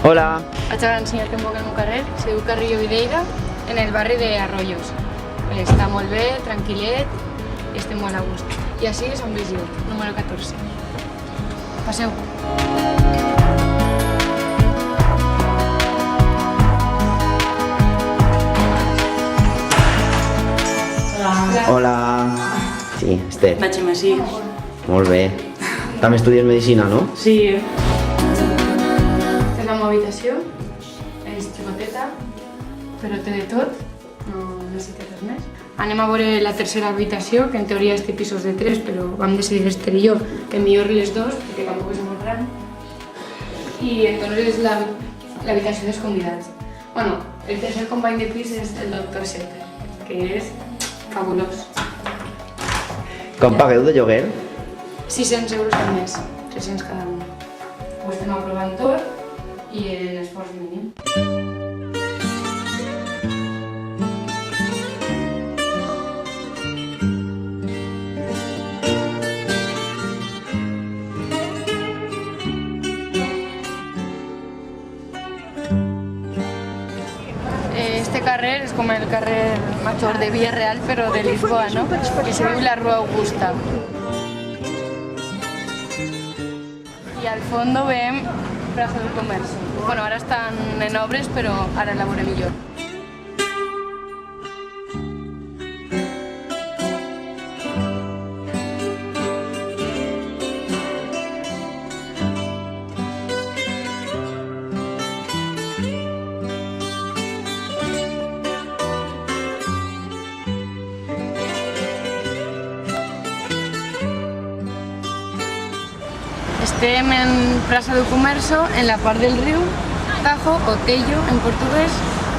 Hola. Vaig a ensenyar-te un poc el meu carrer, se diu Carrillo Videira, en el barri d'Arroyos. Està molt bé, tranquil·let i estem molt a gust. I així és on veig jo, número 14. Passeu. Hola. Sí, Esther. La Xema, sí. Molt bé. També estudies medicina, no? Sí. Aquesta és la meva habitació, és xicoteta, però té de tot, no necessita res més. Anem a veure la tercera habitació, que en teoria té pisos de 3, però vam decidir Esther i jo que millor les 2, perquè tampoc és molt gran. I entonces és l'habitació dels convidats. Bueno, el tercer company de pis és el doctor Shepherd, que és fabulós. Com pagueu de lloguer? 600 euros al mes, 300 cada un. Ho estem aprovant tot i en esforç mínim. Este carrer és com el carrer Major de Villarreal, però de Lisboa, no? Que se diu la Rua Augusta. I al fondo veiem Plaça del Comerç. Bueno, ara estan en obres, però ara la veurem millor. Estem en Plaça do Comerço, en la part del riu Tajo, o Tello en portuguès,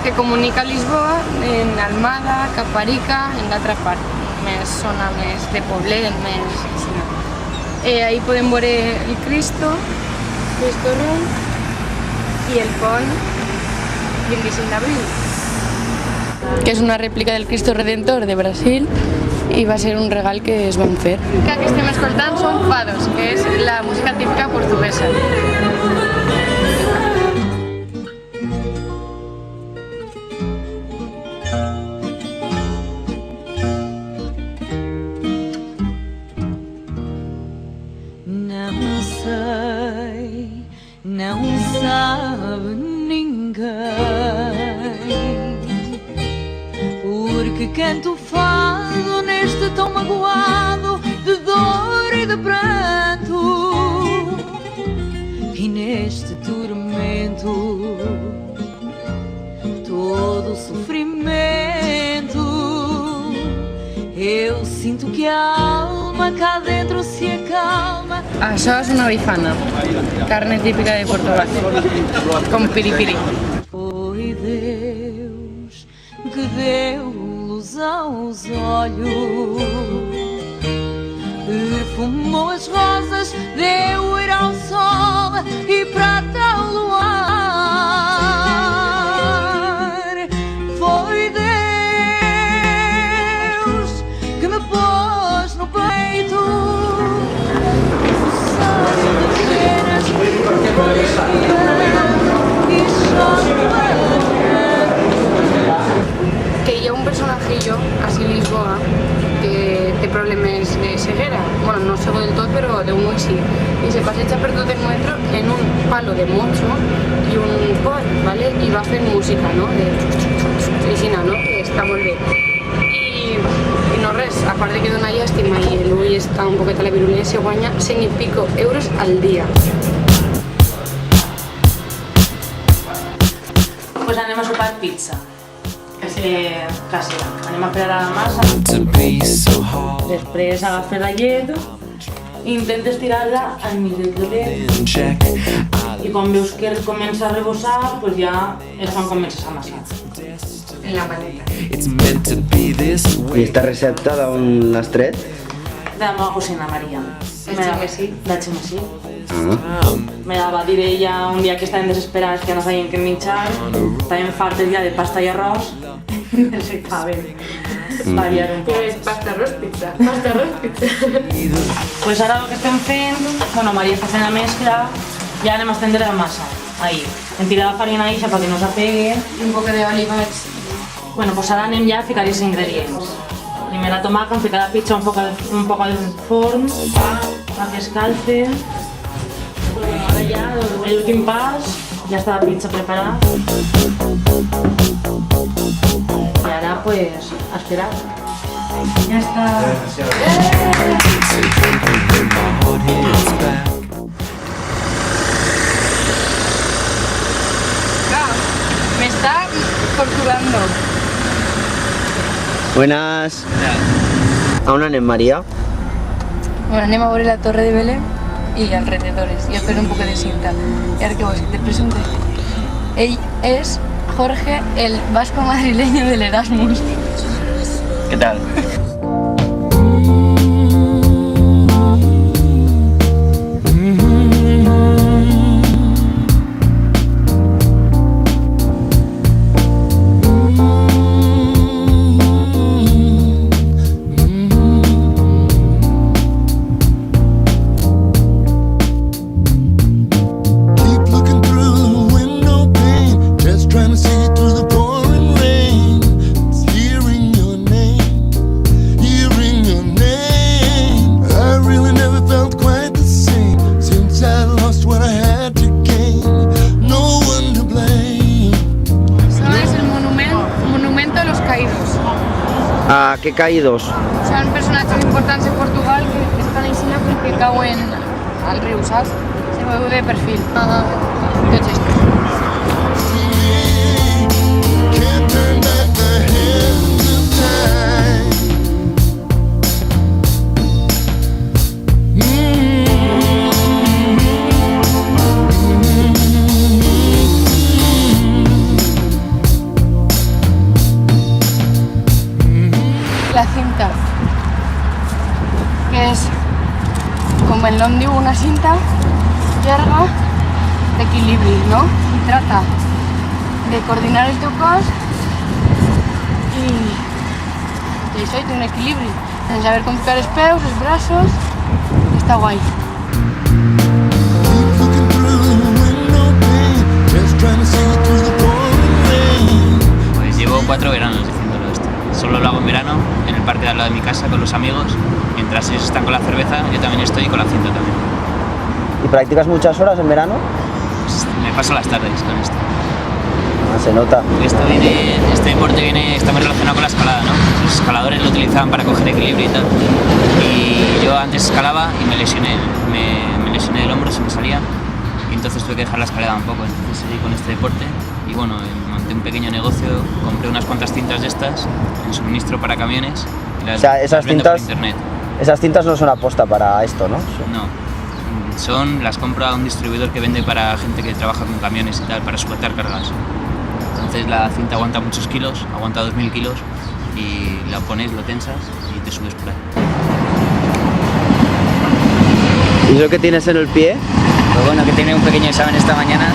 que comunica Lisboa en Almada, Caparica, en l'altra part, més zona més de poblet, més... Ahí podem veure el Cristo Rei, i el pont 25 d'abril, que és una rèplica del Cristo Redentor de Brasil, i va ser un regal que es van fer. El que estem escoltant són fados, que és la música típica portuguesa. Não sabe ninguém, porque canto fado neste tom magoado de dor e de pranto, e neste tormento todo sofrimento. Eu sinto que a alma cá dentro se acalma. Això és una bifana, carne típica de Portugal, com piripiri. Foi Deus que deu luz aos olhos, perfumou as rosas, deu ir ao sol e prata ao luar. Foi Deus que me pôs no peito o sábio de penas e chora. Que hi ha un personajillo, així a Lisboa, que té problemes de ceguera. Bueno, no cego del tot, però d'un ull sí. I se passeja per tot el metro en un palo de mocho i un pot, ¿vale? I va fent música, no? De Xixina, no? Que està molt bé. I no res, a part de que dona llàstima i l'ull està un poquet a la virulència, se guanya 100 i pico euros al dia. Pues anem a sopar pizza. Casera. Anem a fer la massa. Després agafes la llet i intentes tirar-la al mig del dolent. I quan veus que comença a rebossar, pues ja és quan comences a amassar. En la maleta. I aquesta recepta d'on l'has tret? De la meva cosina Maria. Xema sí. La Xema sí. Me la va dir ella un dia que estaven desesperats, que no sabien què menjar, estaven fartes ja de pasta i arròs, i necessitaven variar un poc. És pasta arròs pizza. Pasta arròs pizza. Pues ara el que estem fent, bueno, Maria està fent la mescla, ja anem a estendre la massa. Ahí. Hem tirat la farina aixa perquè no s'apegue. I un poc d'olivets. Bueno, pues ara anem ja a ficar els ingredients. Primer la tomaca, hem ficat la pizza un poc al forn perquè es calce. Ara ja, l'últim pas, ja està la pizza preparada. I ara, pues, a esperar. Ja està. Me está torturando. Buenas. A on anem, Maria? Bueno, anem a veure la Torre de Belén y alrededores y a hacer un poco de cinta. Y ahora que voy, te presento. Él es Jorge, el vasco madrileño del Erasmus. ¿Qué tal? ¿A qué caídos? Son personatges importants en Portugal que estan així perquè cauen al riu, saps? Se veu de perfil. Tots estos. La cinta, que es, com el nom diu, una cinta llarga d'equilibri, no? I trata de coordinar el teu cos i això, té un equilibri. Sense saber com ficar els peus, els braços, està guai. Pues llevo 4 veranos haciéndolo esto. Solo lo hago en verano, en el parque de al lado de mi casa, con los amigos. Mientras ellos están con la cerveza, yo también estoy con la cinta también. ¿Y practicas muchas horas en verano? Pues me paso las tardes con esto. Se nota. Este deporte está muy relacionado con la escalada, ¿no? Los escaladores lo utilizaban para coger equilibrio y tal. Y yo antes escalaba y me lesioné el hombro, se me salía. Y entonces tuve que dejar la escalada un poco. Entonces seguí con este deporte y bueno, monté un pequeño negocio, compré unas cuantas cintas de estas en suministro para camiones y las esas vendo cintas, por internet. Esas cintas no son aposta para esto, ¿no? No, las compro a un distribuidor que vende para gente que trabaja con camiones y tal, para sujetar cargas. Entonces la cinta aguanta muchos kilos, aguanta 2000 kilos y la pones, lo tensas y te subes por ahí. ¿Y eso que tienes en el pie? Pues bueno, que tiene un pequeño examen esta mañana,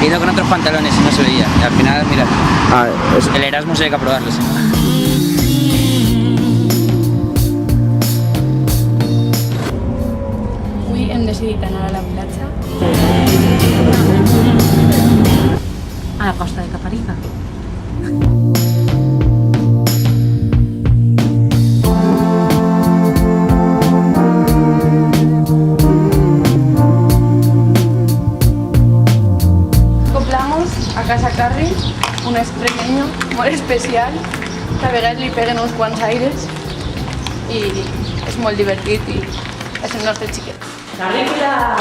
vino con otros pantalones y no se veía. Y al final, mira, el Erasmus hay que aprobarlo, sí. Avui hem decidit anar a la platja. A la costa de Caparica. A casa Carri, un extremeño molt especial, que a vegades li peguen uns quants aires i és molt divertit i és el nostre xiquet. ¡Carrera!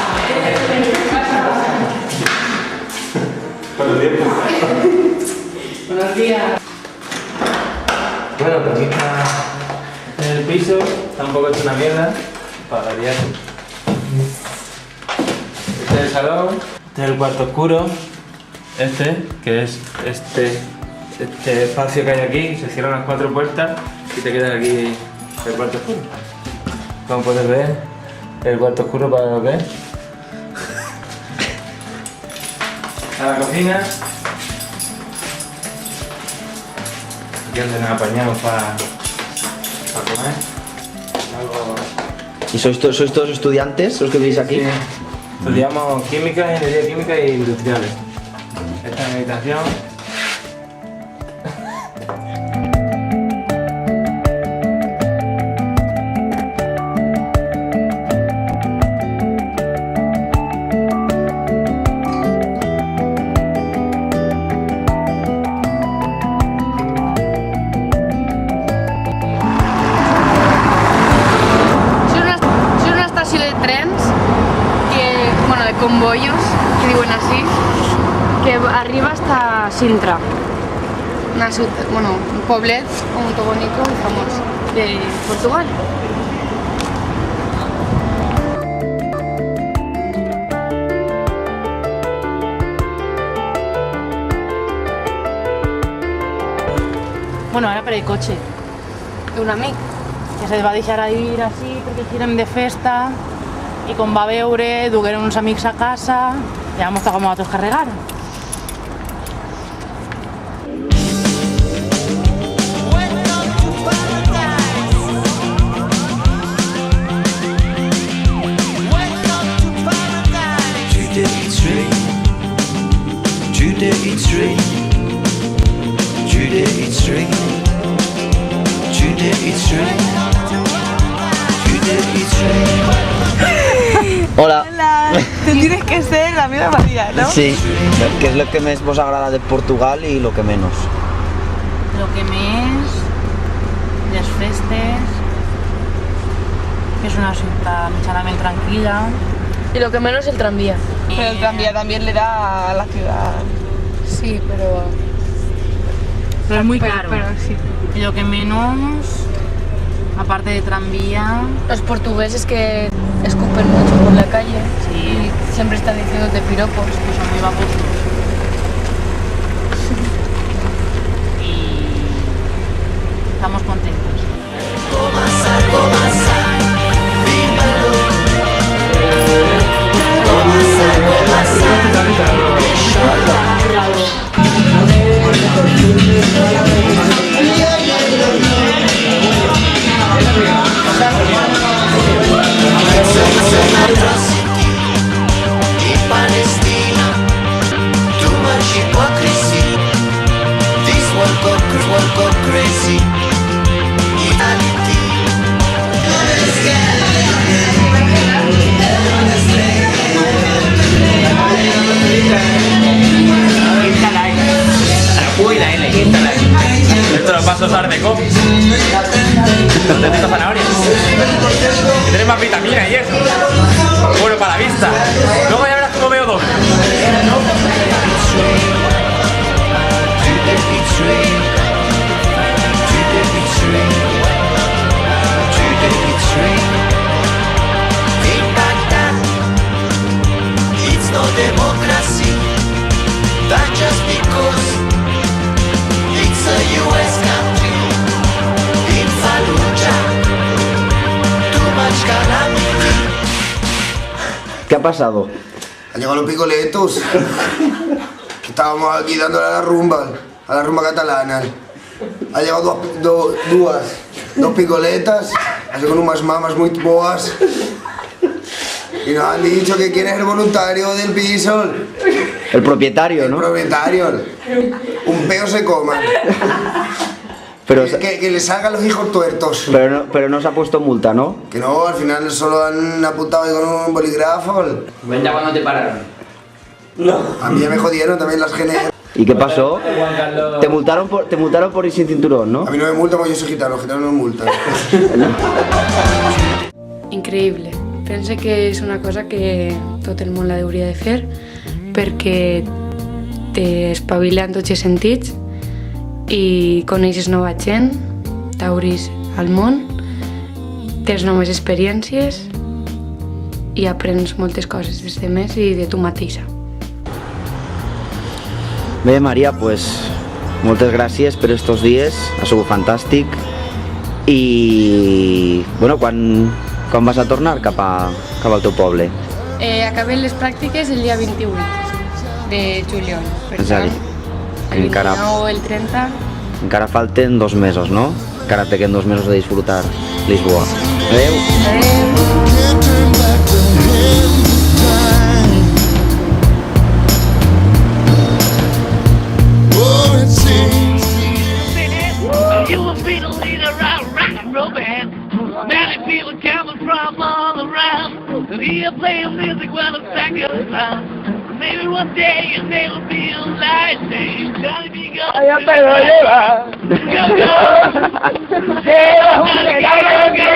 Buenos días. Bueno, pues aquí está en el piso, está un poco hecho una mierda, para variar. Este es el salón, este es el cuarto oscuro. Que es este espacio que hay aquí, se cierran las 4 puertas y te queda aquí el cuarto oscuro. Como puedes ver, el cuarto oscuro para lo que es. A la cocina. Aquí donde nos apañamos para comer. Algo... ¿Y sois todos estudiantes los que vivís aquí? Sí. Estudiamos química, ingeniería química e industriales. habitación. És una estació de trens, bueno, de convoyos, que diuen així, que arriba hasta Sintra, una ciutat, bueno, un poblet muy bonito y famoso de Portugal. Bueno, ara per el cotxe, Un amic. que se'l va deixar a ir així perquè érem de festa i com va veure, dugueren uns amics a casa i vam estar com nosaltres carregar. Hola. Tú tienes que ser la misma María, ¿no? Sí. ¿Qué es lo que más vos agrada de Portugal y lo que menos? Lo que més, les festes, que és una ciutat mitjanament tranquil·la. Y lo que menos el tranvía. Pero el tranvía también le da a la ciudad. Sí, pero Pero es muy caro. pero sí. Y lo que menos, aparte de tranvía, Los portugueses que escupen mucho por la calle Sí. y siempre están diciéndote piropos. que son muy babosos. Y estamos contentos. Esto lo paso a usar de cop. Necesito zanahorias. Que tiene más vitamina y eso. Bueno para la vista. Luego ya verás cómo veo doble. It's no democracy, that just because it's a US country. In Fallujah, too much calamity. ¿Qué ha pasado? Han llegado los picoletos. Estábamos aquí dándole a la rumba catalana. Han llegado dos picoletas, así con unas mamas muy boas. Y nos han dicho que quién es el voluntario del piso. El propietario, El ¿no? propietario. Un peo se coman. Pero, Que le salgan los hijos tuertos. pero no se ha puesto multa, ¿no? Que no, al final solo han apuntado ahí con un bolígrafo. Cuenta cuando te pararon. A mí ya me jodieron también las genes. ¿Y qué pasó? Te multaron por ir sin cinturón, ¿no? A mí no me multan porque yo soy gitano, los gitanos no me multan. Increïble. Pense que és una cosa que tot el món la hauria de fer perquè t'espavila en tots els sentits i coneixes nova gent, t'obris al món, tens noves experiències i aprens moltes coses dels demés i de tu mateixa. Bé, Maria, pues moltes gràcies per estos dies, ha sigut fantàstic. I, bueno, quan vas a tornar cap al teu poble? Acabem les pràctiques el dia 28 de juliol. Per És a dir, el encara- 29 o el 30. Encara falten 2 mesos, no? Encara te queden 2 mesos de disfrutar Lisboa. Adéu! He'll play music while the back of the town. Maybe one day your name will be a light day. Johnny B. Go. Allá te lo lleva. Go, go. Lleva un regalo que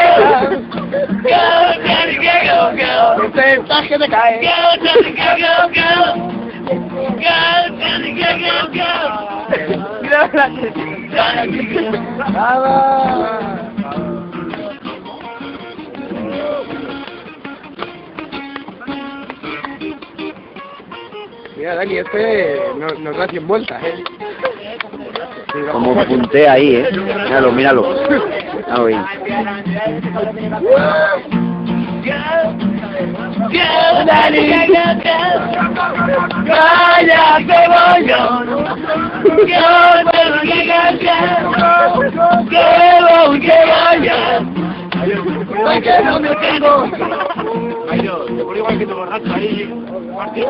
Go, Johnny, go, go, go. este traje te cae. Go, Johnny, go, go, go. Go, Johnny, go, go, go. Johnny, go. Vamos. Mira, Dani, este nos da 100 vueltas, ¿eh? Como puntea ahí, Míralo, míralo. Míralo ahí. Vaya, que voy yo. Que vaya. Porque no me tengo. Ay, yo, te pongo igual que tu borracho ahí. Martín,